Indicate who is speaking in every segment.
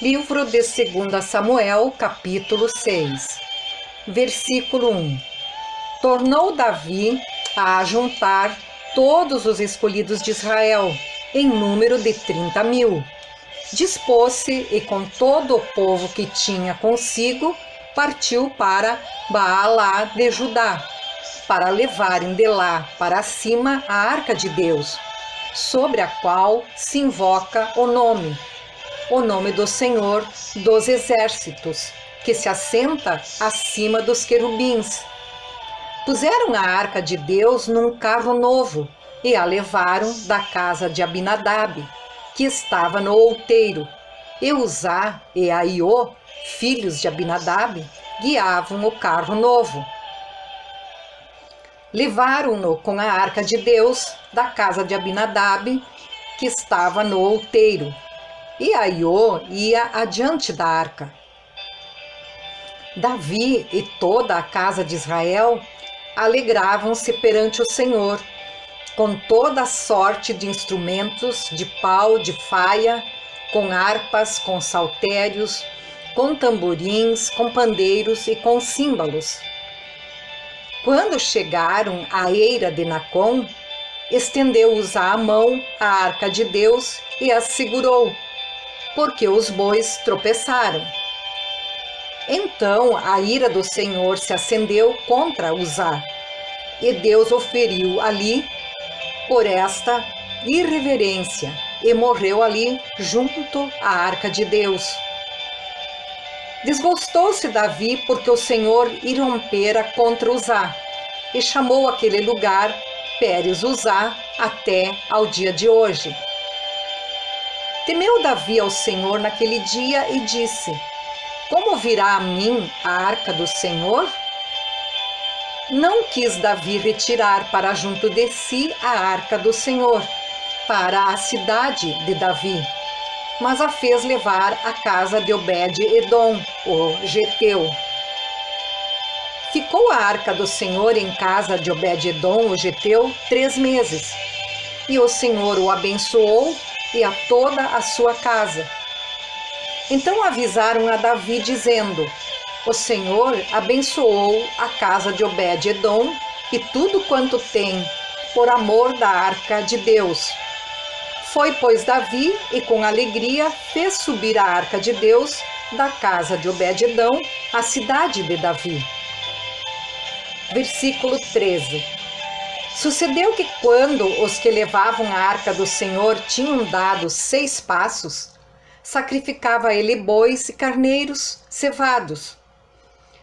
Speaker 1: Livro de 2 Samuel, capítulo 6, versículo 1. Tornou Davi a ajuntar todos os escolhidos de Israel, em número de 30.000. Dispôs-se e com todo o povo que tinha consigo, partiu para Baalá de Judá, para levarem de lá para cima a arca de Deus, sobre a qual se invoca o nome do Senhor dos Exércitos, que se assenta acima dos querubins. Puseram a arca de Deus num carro novo e a levaram da casa de Abinadab, que estava no outeiro. E Uzá e Aiô, filhos de Abinadab, guiavam o carro novo. Levaram-no com a arca de Deus da casa de Abinadab, que estava no outeiro, e Aiô ia adiante da arca. Davi e toda a casa de Israel alegravam-se perante o Senhor, com toda sorte de instrumentos de pau, de faia, com harpas, com saltérios, com tamborins, com pandeiros e com símbolos. Quando chegaram à eira de Nacon, estendeu Uzá a mão à arca de Deus e a segurou, porque os bois tropeçaram. Então a ira do Senhor se acendeu contra Uzá, e Deus o feriu ali por esta irreverência, e morreu ali junto à arca de Deus. Desgostou-se Davi porque o Senhor irrompera contra Uzá, e chamou aquele lugar Pérez Uzá até ao dia de hoje. Temeu Davi ao Senhor naquele dia e disse: como virá a mim a arca do Senhor? Não quis Davi retirar para junto de si a arca do Senhor, para a cidade de Davi, mas a fez levar à casa de Obed-edom, o geteu. Ficou a arca do Senhor em casa de Obed-edom, o geteu, 3 meses, e o Senhor o abençoou e a toda a sua casa. Então avisaram a Davi, dizendo: o Senhor abençoou a casa de Obed-edom e tudo quanto tem, por amor da arca de Deus. Foi, pois, Davi, e com alegria fez subir a arca de Deus da casa de Obed-edom à cidade de Davi. Versículo 13. Sucedeu que quando os que levavam a arca do Senhor tinham dado 6 passos, sacrificava ele bois e carneiros cevados.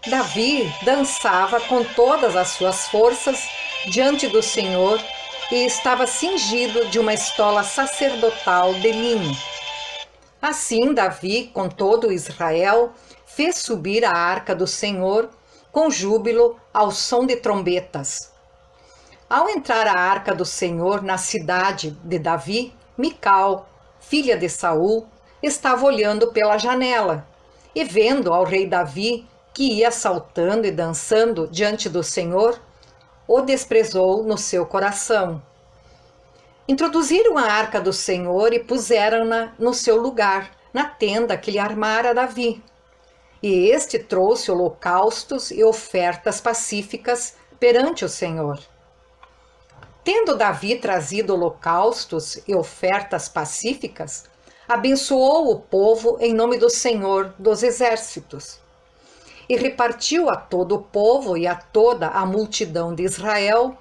Speaker 1: Davi dançava com todas as suas forças diante do Senhor e estava cingido de uma estola sacerdotal de linho. Assim Davi, com todo Israel, fez subir a arca do Senhor com júbilo ao som de trombetas. Ao entrar a arca do Senhor na cidade de Davi, Mical, filha de Saul, estava olhando pela janela, e vendo ao rei Davi, que ia saltando e dançando diante do Senhor, o desprezou no seu coração. Introduziram a arca do Senhor e puseram-na no seu lugar, na tenda que lhe armara Davi. E este trouxe holocaustos e ofertas pacíficas perante o Senhor. Tendo Davi trazido holocaustos e ofertas pacíficas, abençoou o povo em nome do Senhor dos Exércitos. E repartiu a todo o povo e a toda a multidão de Israel,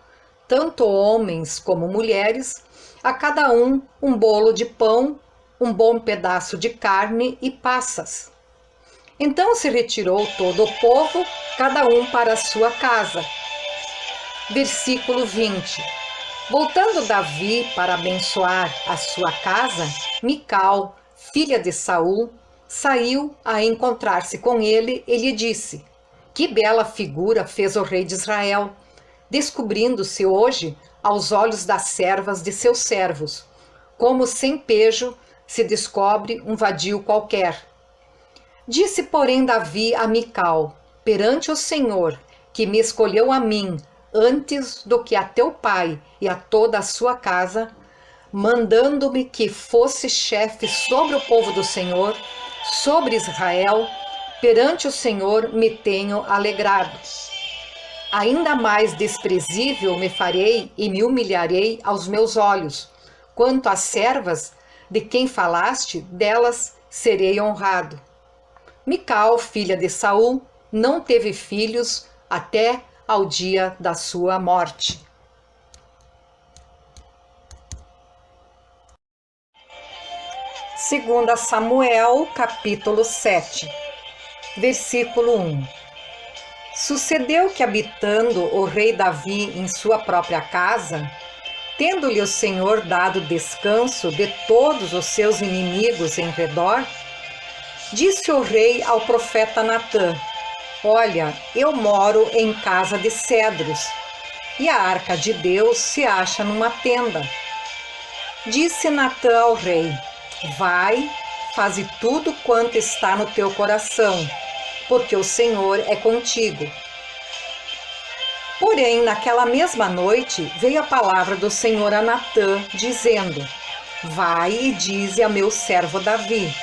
Speaker 1: tanto homens como mulheres, a cada um bolo de pão, um bom pedaço de carne e passas. Então se retirou todo o povo, cada um para a sua casa. Versículo 20. Voltando Davi para abençoar a sua casa, Mical, filha de Saul, saiu a encontrar-se com ele e lhe disse: que bela figura fez o rei de Israel, descobrindo-se hoje aos olhos das servas de seus servos, como sem pejo se descobre um vadio qualquer. Disse, porém, Davi a Mical: perante o Senhor, que me escolheu a mim, antes do que a teu pai e a toda a sua casa, mandando-me que fosse chefe sobre o povo do Senhor, Sobre Israel, perante o Senhor me tenho alegrado. Ainda mais desprezível me farei e me humilharei aos meus olhos. Quanto às servas de quem falaste, delas serei honrado. Mical, filha de Saul, não teve filhos até ao dia da sua morte. Segunda Samuel, capítulo 7, versículo 1. Sucedeu que, habitando o rei Davi em sua própria casa, tendo-lhe o Senhor dado descanso de todos os seus inimigos em redor, disse o rei ao profeta Natã: Olha, eu moro em casa de cedros, e a arca de Deus se acha numa tenda. Disse Natã ao rei: Vai, faze tudo quanto está no teu coração, porque o Senhor é contigo. Porém, naquela mesma noite, veio a palavra do Senhor a Natã, dizendo: Vai e dize a meu servo Davi: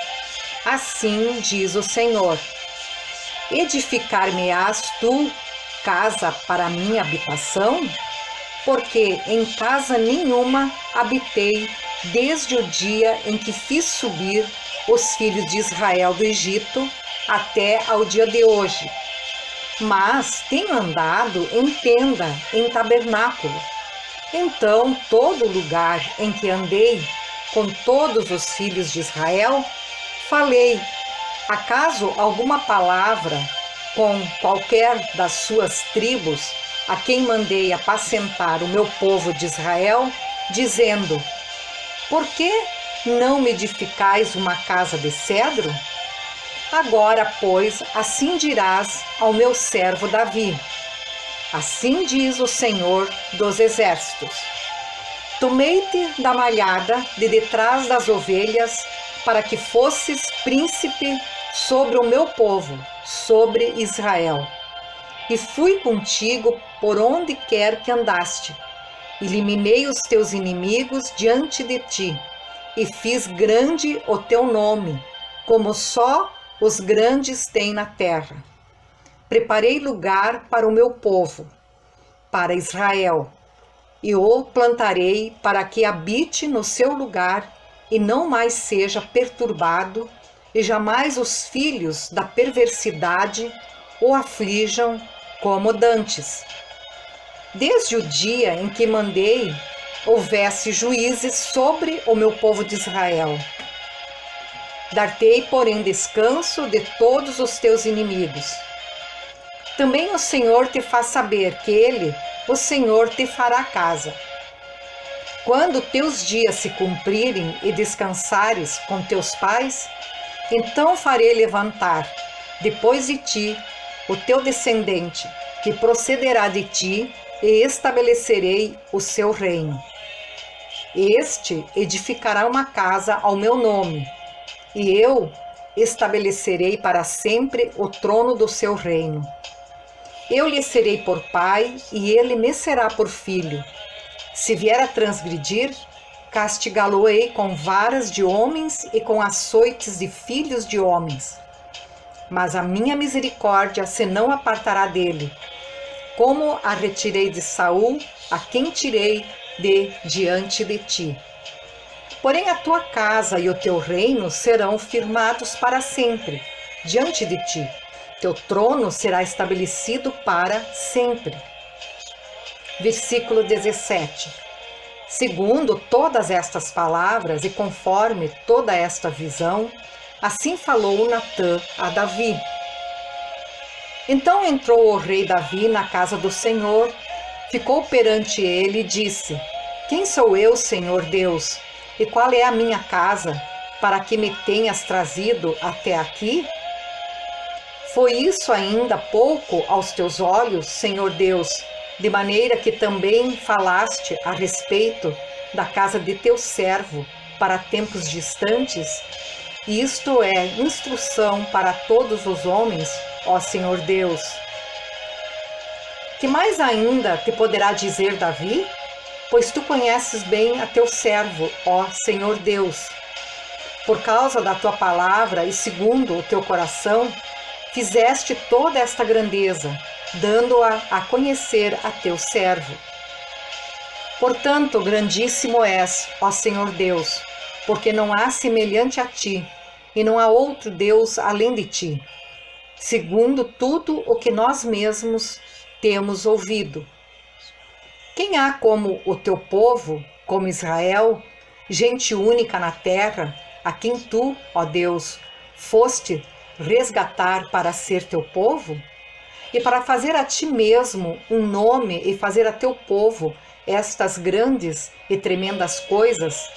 Speaker 1: Assim diz o Senhor: Edificar-me-ás tu casa para minha habitação? Porque em casa nenhuma habitei desde o dia em que fiz subir os filhos de Israel do Egito até ao dia de hoje. Mas tenho andado em tenda, em tabernáculo. Então, todo lugar em que andei com todos os filhos de Israel, falei: acaso alguma palavra com qualquer das suas tribos, a quem mandei apacentar o meu povo de Israel, dizendo: Por que não me edificais uma casa de cedro? Agora, pois, assim dirás ao meu servo Davi: Assim diz o Senhor dos Exércitos: Tomei-te da malhada de detrás das ovelhas, para que fosses príncipe sobre o meu povo, sobre Israel. E fui contigo por onde quer que andaste. Eliminei os teus inimigos diante de ti, e fiz grande o teu nome, como só os grandes têm na terra. Preparei lugar para o meu povo, para Israel, e o plantarei para que habite no seu lugar e não mais seja perturbado, e jamais os filhos da perversidade o aflijam como dantes. Desde o dia em que mandei houvesse juízes sobre o meu povo de Israel. Dar-te-ei, porém, descanso de todos os teus inimigos. Também o Senhor te faz saber que Ele, o Senhor, te fará casa. Quando teus dias se cumprirem e descansares com teus pais, então farei levantar, depois de ti, o teu descendente, que procederá de ti, e estabelecerei o seu reino. Este edificará uma casa ao meu nome, e eu estabelecerei para sempre o trono do seu reino. Eu lhe serei por pai, e ele me será por filho. Se vier a transgredir, castigá-lo-ei com varas de homens e com açoites de filhos de homens. Mas a minha misericórdia se não apartará dele, como a retirei de Saul, a quem tirei de diante de ti. Porém a tua casa e o teu reino serão firmados para sempre diante de ti. Teu trono será estabelecido para sempre. Versículo 17. Segundo todas estas palavras e conforme toda esta visão, assim falou Natã a Davi. Então entrou o rei Davi na casa do Senhor, ficou perante ele e disse: Quem sou eu, Senhor Deus, e qual é a minha casa, para que me tenhas trazido até aqui? Foi isso ainda pouco aos teus olhos, Senhor Deus, de maneira que também falaste a respeito da casa de teu servo para tempos distantes? Isto é instrução para todos os homens, ó Senhor Deus. Que mais ainda te poderá dizer Davi? Pois tu conheces bem a teu servo, ó Senhor Deus. Por causa da tua palavra e segundo o teu coração, fizeste toda esta grandeza, dando-a a conhecer a teu servo. Portanto, grandíssimo és, ó Senhor Deus, porque não há semelhante a ti, e não há outro Deus além de ti, segundo tudo o que nós mesmos temos ouvido. Quem há como o teu povo, como Israel, gente única na terra, a quem tu, ó Deus, foste resgatar para ser teu povo? E para fazer a ti mesmo um nome e fazer a teu povo estas grandes e tremendas coisas,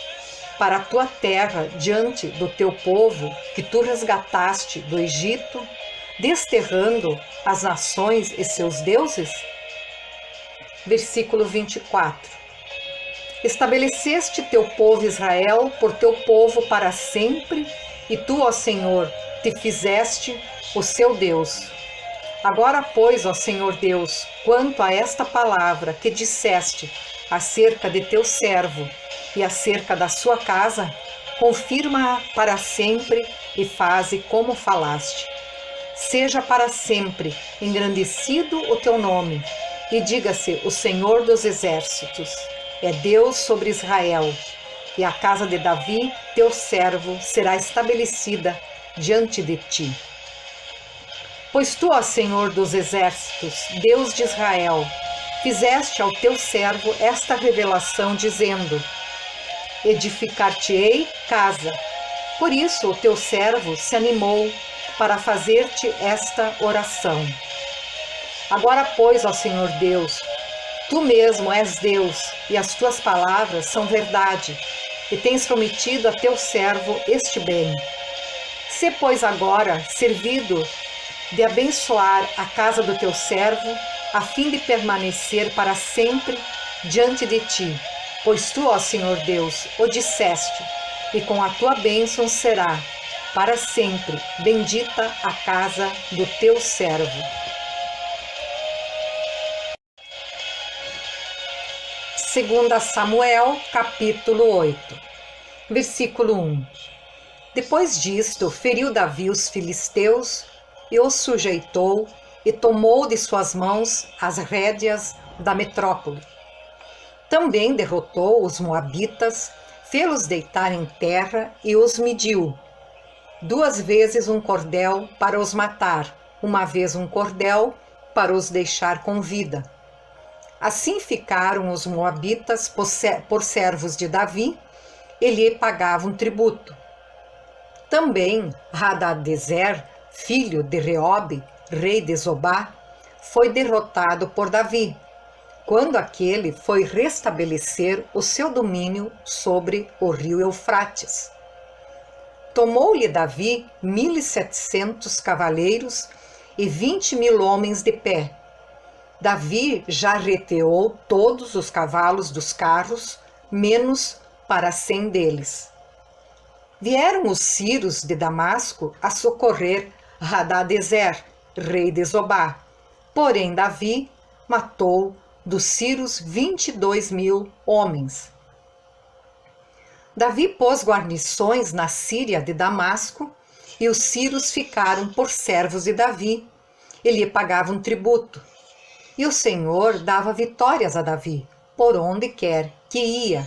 Speaker 1: para a tua terra diante do teu povo que tu resgataste do Egito, desterrando as nações e seus deuses? Versículo 24. Estabeleceste teu povo Israel por teu povo para sempre, e tu, ó Senhor, te fizeste o seu Deus. Agora, pois, ó Senhor Deus, quanto a esta palavra que disseste acerca de teu servo e acerca da sua casa, confirma-a para sempre e faze como falaste. Seja para sempre engrandecido o teu nome, e diga-se: o Senhor dos exércitos é Deus sobre Israel, e a casa de Davi, teu servo, será estabelecida diante de ti. Pois tu, ó Senhor dos exércitos, Deus de Israel, fizeste ao teu servo esta revelação, dizendo: edificar-te-ei casa. Por isso o teu servo se animou para fazer-te esta oração. Agora, pois, ó Senhor Deus, tu mesmo és Deus, e as tuas palavras são verdade, e tens prometido a teu servo este bem. Se, pois, agora servido de abençoar a casa do teu servo, a fim de permanecer para sempre diante de ti, pois tu, ó Senhor Deus, o disseste, e com a tua bênção será para sempre bendita a casa do teu servo. Segunda Samuel, capítulo 8, versículo 1. Depois disto, feriu Davi os filisteus e os sujeitou e tomou de suas mãos as rédeas da metrópole. Também derrotou os moabitas, fê-los deitar em terra e os mediu. 2 vezes um cordel para os matar, 1 vez um cordel para os deixar com vida. Assim ficaram os moabitas por servos de Davi, e lhe pagavam tributo. Também Hadadezer, filho de Reobe, rei de Zobá, foi derrotado por Davi, quando aquele foi restabelecer o seu domínio sobre o rio Eufrates. Tomou-lhe Davi 1.700 cavaleiros e 20.000 homens de pé. Davi já reteou todos os cavalos dos carros, menos para 100 deles. Vieram os sírios de Damasco a socorrer Hadadezer, rei de Zobá. Porém, Davi matou dos sírios 22.000 homens. Davi pôs guarnições na Síria de Damasco, e os sírios ficaram por servos de Davi, e lhe pagavam tributo. E o Senhor dava vitórias a Davi, por onde quer que ia.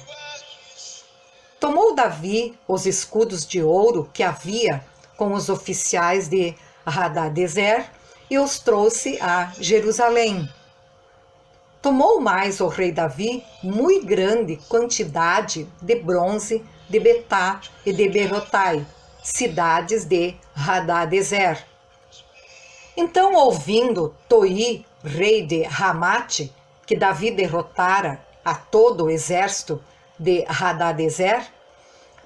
Speaker 1: Tomou Davi os escudos de ouro que havia com os oficiais de Hadadezer e os trouxe a Jerusalém. Tomou mais o rei Davi muito grande quantidade de bronze de Betá e de Berotai, cidades de Hadadezer. Então, ouvindo Toi, rei de Ramate, que Davi derrotara a todo o exército de Hadadezer,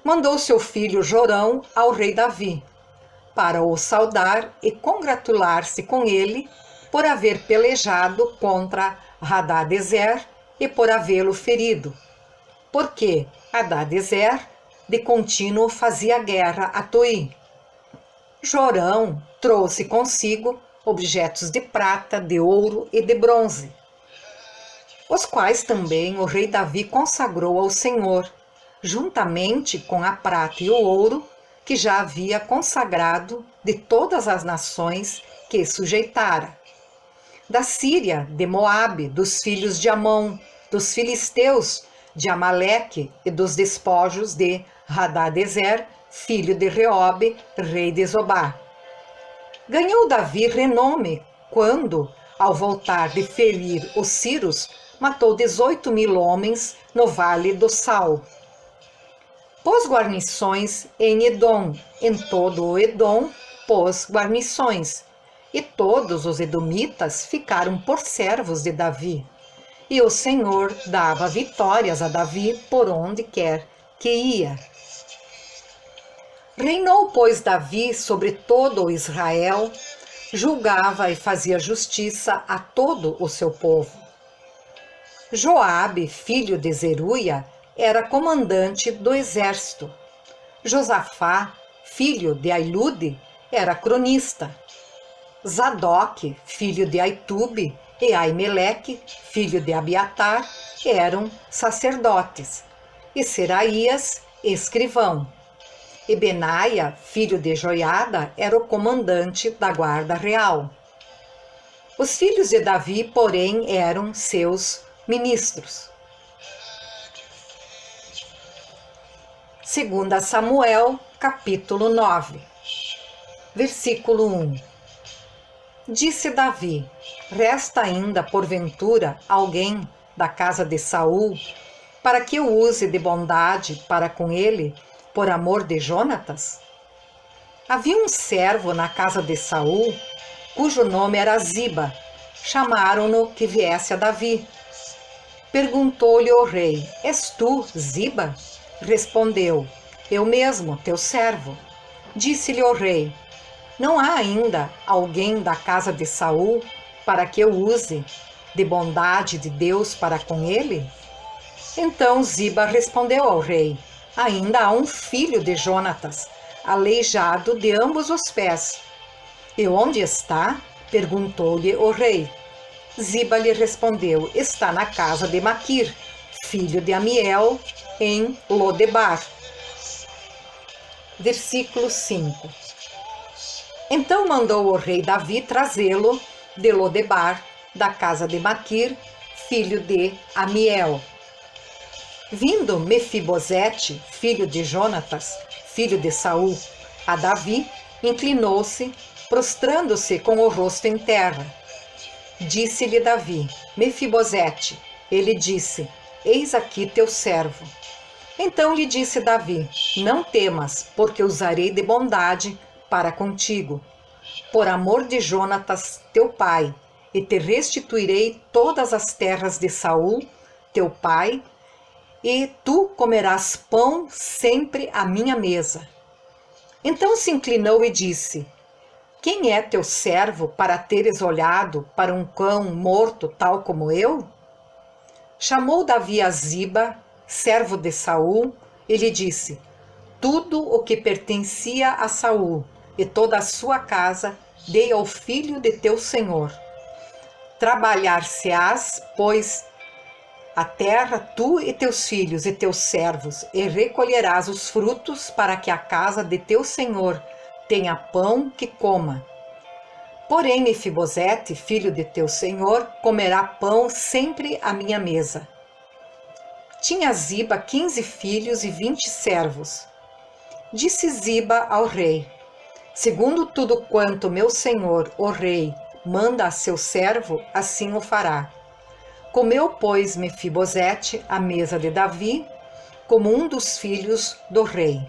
Speaker 1: mandou seu filho Jorão ao rei Davi, para o saudar e congratular-se com ele por haver pelejado contra Hadadezer e por havê-lo ferido, porque Hadadezer de contínuo fazia guerra a Toi. Jorão trouxe consigo objetos de prata, de ouro e de bronze, os quais também o rei Davi consagrou ao Senhor, juntamente com a prata e o ouro, que já havia consagrado de todas as nações que sujeitara. Da Síria, de Moabe, dos filhos de Amon, dos filisteus, de Amaleque e dos despojos de Hadadezer, filho de Reobe, rei de Zobá. Ganhou Davi renome quando, ao voltar de ferir os sírios, matou 18.000 homens no vale do Sal. Pôs guarnições em Edom, em todo o Edom pôs guarnições, e todos os edomitas ficaram por servos de Davi. E o Senhor dava vitórias a Davi por onde quer que ia. Reinou, pois, Davi sobre todo o Israel, julgava e fazia justiça a todo o seu povo. Joabe, filho de Zeruia, era comandante do exército. Josafá, filho de Ailude, era cronista. Zadok, filho de Aitube, e Aimeleque, filho de Abiatar, eram sacerdotes. E Seraías, escrivão. E Benaia, filho de Joiada, era o comandante da guarda real. Os filhos de Davi, porém, eram seus ministros. 2 Samuel, capítulo 9, versículo 1. Disse Davi: resta ainda, porventura, alguém da casa de Saul, para que eu use de bondade para com ele, por amor de Jonatas? Havia um servo na casa de Saul, cujo nome era Ziba. Chamaram-no que viesse a Davi. Perguntou-lhe o rei: és tu, Ziba? Respondeu: eu mesmo, teu servo. Disse-lhe o rei: não há ainda alguém da casa de Saul para que eu use de bondade de Deus para com ele? Então Ziba respondeu ao rei: ainda há um filho de Jonatas, aleijado de ambos os pés. E onde está? Perguntou-lhe o rei. Ziba lhe respondeu: está na casa de Maquir, filho de Amiel, em Lodebar. Versículo 5. Então mandou o rei Davi trazê-lo de Lodebar, da casa de Maquir, filho de Amiel. Vindo Mefibosete, filho de Jonatas, filho de Saul, a Davi, inclinou-se, prostrando-se com o rosto em terra. Disse-lhe Davi: Mefibosete. Ele disse: eis aqui teu servo. Então lhe disse Davi: não temas, porque usarei de bondade para contigo, por amor de Jonatas, teu pai, e te restituirei todas as terras de Saul, teu pai, e tu comerás pão sempre à minha mesa. Então se inclinou e disse: quem é teu servo para teres olhado para um cão morto tal como eu? Chamou Davi a Ziba, servo de Saul, e lhe disse: tudo o que pertencia a Saul e toda a sua casa dei ao filho de teu senhor. Trabalhar-se-ás, pois, a terra, tu e teus filhos e teus servos, e recolherás os frutos para que a casa de teu senhor tenha pão que coma. Porém, Mefibosete, filho de teu senhor, comerá pão sempre à minha mesa. Tinha Ziba 15 filhos e 20 servos. Disse Ziba ao rei: segundo tudo quanto meu senhor, o rei, manda a seu servo, assim o fará. Comeu, pois, Mefibosete à mesa de Davi, como um dos filhos do rei.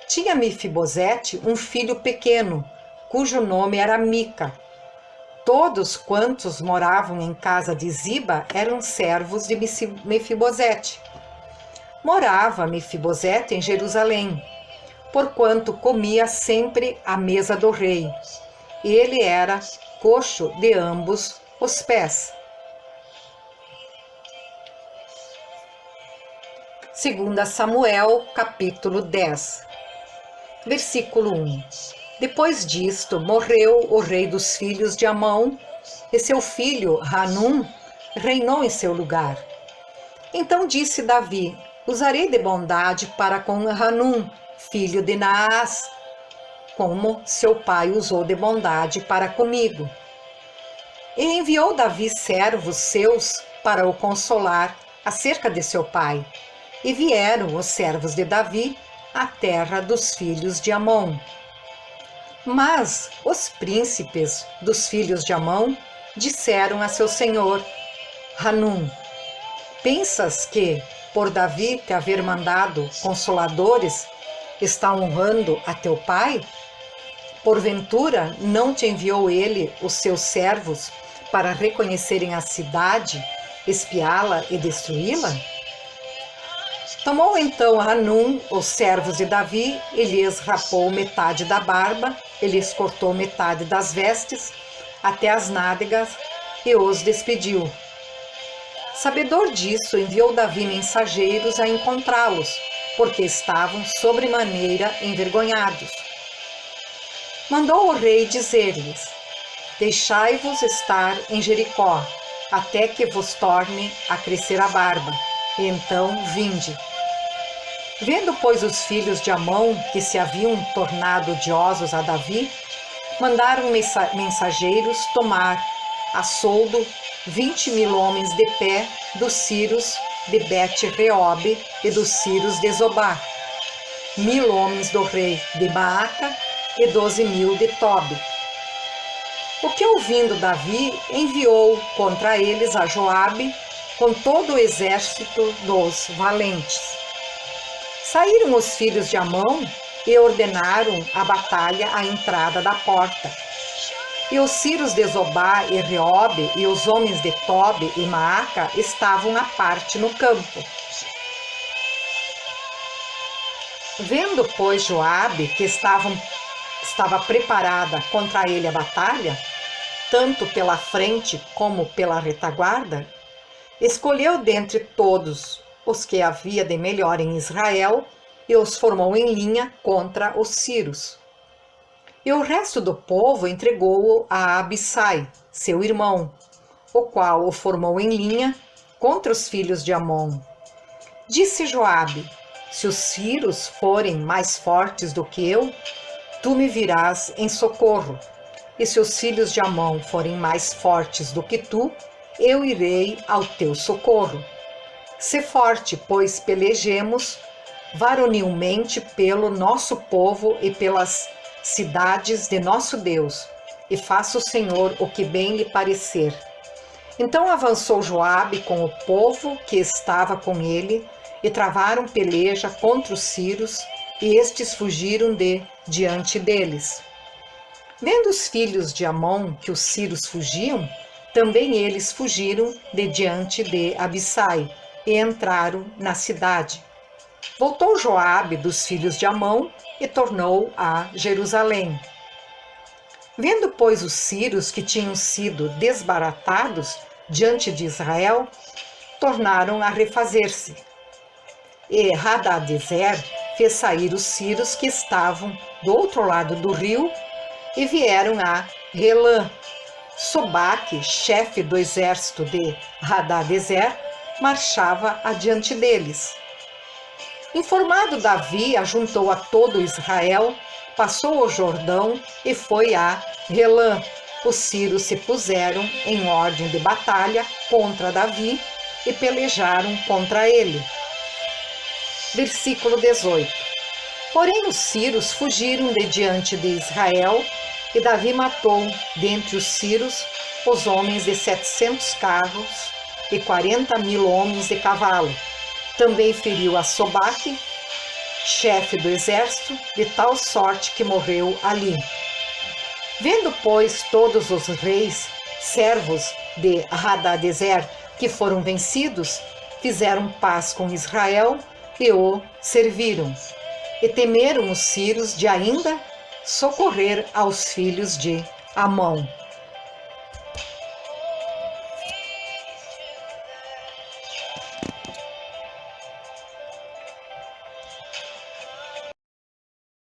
Speaker 1: Tinha Mefibosete um filho pequeno, cujo nome era Mica. Todos quantos moravam em casa de Ziba eram servos de Mefibosete. Morava Mefibosete em Jerusalém, porquanto comia sempre à mesa do rei. Ele era coxo de ambos os pés. 2 Samuel, capítulo 10, versículo 1. Depois disto, morreu o rei dos filhos de Amon, e seu filho Hanum reinou em seu lugar. Então disse Davi: usarei de bondade para com Hanum, filho de Naás, como seu pai usou de bondade para comigo. E enviou Davi servos seus para o consolar acerca de seu pai. E vieram os servos de Davi à terra dos filhos de Amon. Mas os príncipes dos filhos de Amon disseram a seu senhor, Hanum: pensas que, por Davi te haver mandado consoladores, está honrando a teu pai? Porventura não te enviou ele os seus servos para reconhecerem a cidade, espiá-la e destruí-la? Tomou então Hanum os servos de Davi e lhes rapou metade da barba, e lhes cortou metade das vestes, até as nádegas, e os despediu. Sabedor disso, enviou Davi mensageiros a encontrá-los, porque estavam sobremaneira envergonhados. Mandou o rei dizer-lhes: deixai-vos estar em Jericó, até que vos torne a crescer a barba, e então vinde. Vendo, pois, os filhos de Amon que se haviam tornado odiosos a Davi, mandaram mensageiros tomar a soldo 20.000 homens de pé dos Círios de Bet-Reobe e dos Círios de Zobá, 1.000 homens do rei de Maaca e 12.000 de Tobi. O que, ouvindo Davi, enviou contra eles a Joabe com todo o exército dos valentes. Saíram os filhos de Amon e ordenaram a batalha à entrada da porta. E os Círios de Zobá e Reobe e os homens de Tobi e Maaca estavam à parte no campo. Vendo, pois, Joabe que estava preparada contra ele a batalha, tanto pela frente como pela retaguarda, escolheu dentre todos os que havia de melhor em Israel e os formou em linha contra os Círios. E o resto do povo entregou-o a Abissai, seu irmão, o qual o formou em linha contra os filhos de Amon. Disse Joabe: se os Círios forem mais fortes do que eu, tu me virás em socorro. E se os filhos de Amon forem mais fortes do que tu, eu irei ao teu socorro. Sê forte, pois pelejemos varonilmente pelo nosso povo e pelas cidades de nosso Deus, e faça o Senhor o que bem lhe parecer. Então avançou Joabe com o povo que estava com ele, e travaram peleja contra os Círios, e estes fugiram de diante deles. Vendo os filhos de Amon que os Círios fugiam, também eles fugiram de diante de Abissai, e entraram na cidade. Voltou Joabe dos filhos de Amon e tornou a Jerusalém. Vendo, pois, os Círios que tinham sido desbaratados diante de Israel, tornaram a refazer-se. E Hadadezer fez sair os Círios que estavam do outro lado do rio e vieram a Relã. Sobaque, chefe do exército de Hadadezer, marchava adiante deles. Informado Davi, ajuntou a todo Israel, passou o Jordão e foi a Relã. Os Círios se puseram em ordem de batalha contra Davi e pelejaram contra ele. Versículo 18. Porém os Círios fugiram de diante de Israel, e Davi matou dentre os Círios os homens de 700 carros e 40.000 homens de cavalo. Também feriu a Sobaque, chefe do exército, de tal sorte que morreu ali. Vendo, pois, todos os reis, servos de Hadadezer, que foram vencidos, fizeram paz com Israel e o serviram. E temeram os Círios de ainda socorrer aos filhos de Amon.